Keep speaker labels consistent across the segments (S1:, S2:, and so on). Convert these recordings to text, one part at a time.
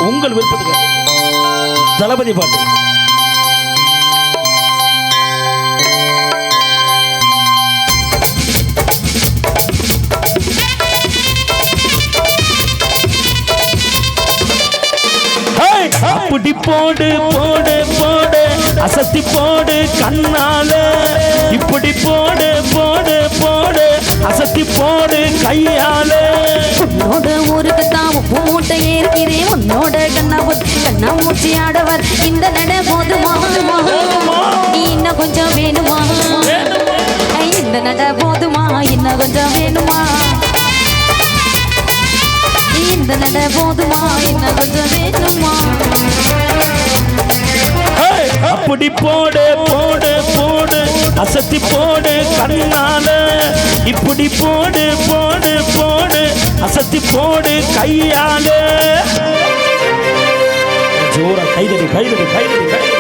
S1: உங்கள் விருப்பத்துக்கு தளபதி பாட்டு. அப்படி போடு போடு போடு அசத்தி போடு கண்ணால, இப்படி போடு போடு போடு அசத்தி போடு கையால.
S2: உன்னோட ஊருக்கு தான் உப்பு மூட்டை ஏற்கிறேன், உன்னோட கண்ணா மூச்சி ஆடவர் இந்த நட போதுமா, இன்னும் கொஞ்சம் வேணுமா, இந்த நட போதுமா, இன்னும் கொஞ்சம் வேணுமா, இந்த நட போதுமா, இன்னும் கொஞ்சம் வேணுமா.
S1: அப்படி போடு போடு போடு அசத்தி போடு கண்ணால, இப்படி போடு போடு போடு அசத்தி போடு கையால. ஜோரா கைதடி கைதடி கைதடி கைதடி.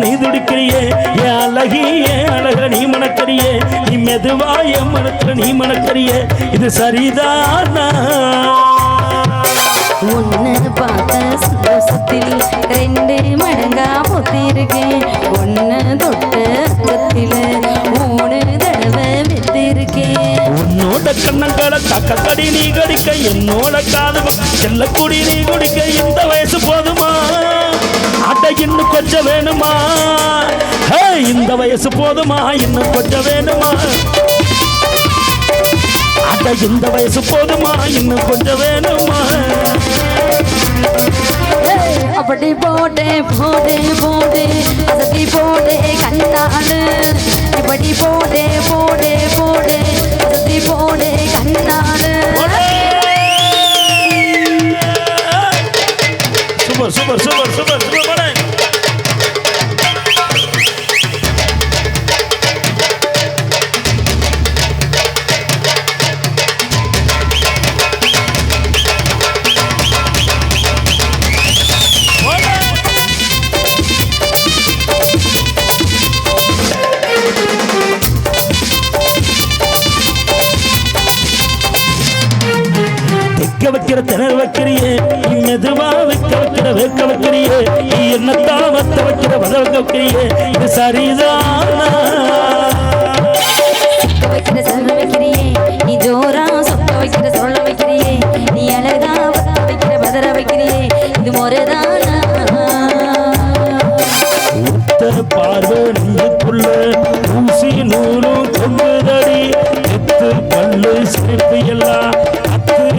S1: நீ துடிக்கிறியே என் அழகி, என் அழக நீ மணக்கறியே, நீ மெதுவா என் மனத்துல நீ மணக்கறியே, இது சரிதானா?
S2: உன்னை பார்த்த சந்தோஷத்தில் 2 மடங்கா பொத்திருக்கேன், உன்னை தொட்ட அக்கத்தில் 3 தடவை வெத்திருக்கேன்.
S1: உன்னோட கண்ணங்களை கக்கடி நீ கடிக்க, என்னோட காது செல்லக்குடி நீ குடிக்க, இந்த வயசு போதுமா, அட இன்னும் கொஞ்சம் வேணுமா, இந்த வயசு போதுமா, இன்னும் கொஞ்சம் வேணுமா, அட இந்த வயசு போதுமா, இன்னும் கொஞ்சம் வேணுமா.
S2: அப்படி போட்டே போட்டே போட்டே அசத்தி போட்டே கண்ணாடு, இப்படி போட்டே போட்டே போட்டே அசத்தி போட்டே கண்ணாடு.
S1: Super super super super super. வைக்கிற திணற வைக்கிறியே, நீ மெதுவா வைக்க வைக்கிற வேக்க வைக்கிறியே, நீ என்னத்தான் வத்த வைக்கிற வத வைக்க வைக்கிறியே, இது சரிதானா?
S2: வைக்கிற சொல்ல வைக்கிறியே, நீ ஜோரா சொக்க வைக்கிற சொல்ல வைக்கிறியே, நீ அழகா வத்த வைக்கிற பதற வைக்கிறியே, இது முறைதானா?
S1: உத்தர பார்வை நெஞ்சுக்குள்ள ஊசி நூலும் தொங்குதடி, எத்து பல்லு சிரிப்பு எல்லாம்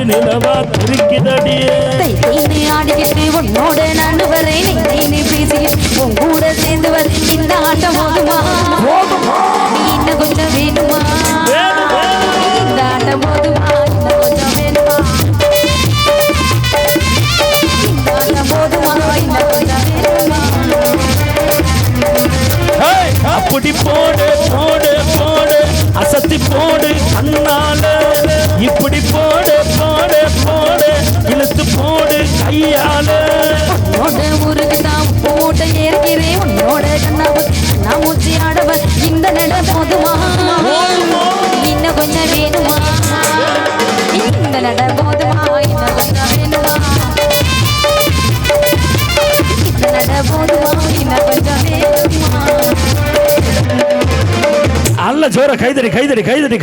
S1: நிலவா திருக்கிதடியே.
S2: ஆடிக்கிட்டு உன்னோட நான் வரேன், நீ பேசிக்கிட்டு உன் கூட சேர்ந்து வர, இந்த ஆட்டம் போதுமா, இன்னும் கொஞ்சம் வேணுமா, இந்த ஆட்டம் போதுமா, இன்னும் கொஞ்சம் வேணுமா, இந்த ஆட்டம் போதுமா, இன்னும் கொஞ்சம் வேணுமா.
S1: அப்படி போடு போடு போடு அசத்தி போடு கண்ணால, இப்படி போடு போடு போடு இழுத்து போடு கையால.
S2: உன்னோட ஊருக்கு தான் போட்ட ஏற்கிறேன், உன்னோட கண்ணா மூச்சி ஆடவர் இந்த நட போதுமா, இன்னும் கொஞ்சம் வேணுமா, இந்த நட போதுமா, இன்னும் கொஞ்சம் வேணுமா, இந்த நட போதுமா, இன்னும் கொஞ்சம் வேணுமா.
S1: அல்ல ஜோர கைதடி கைதடி கைதடி.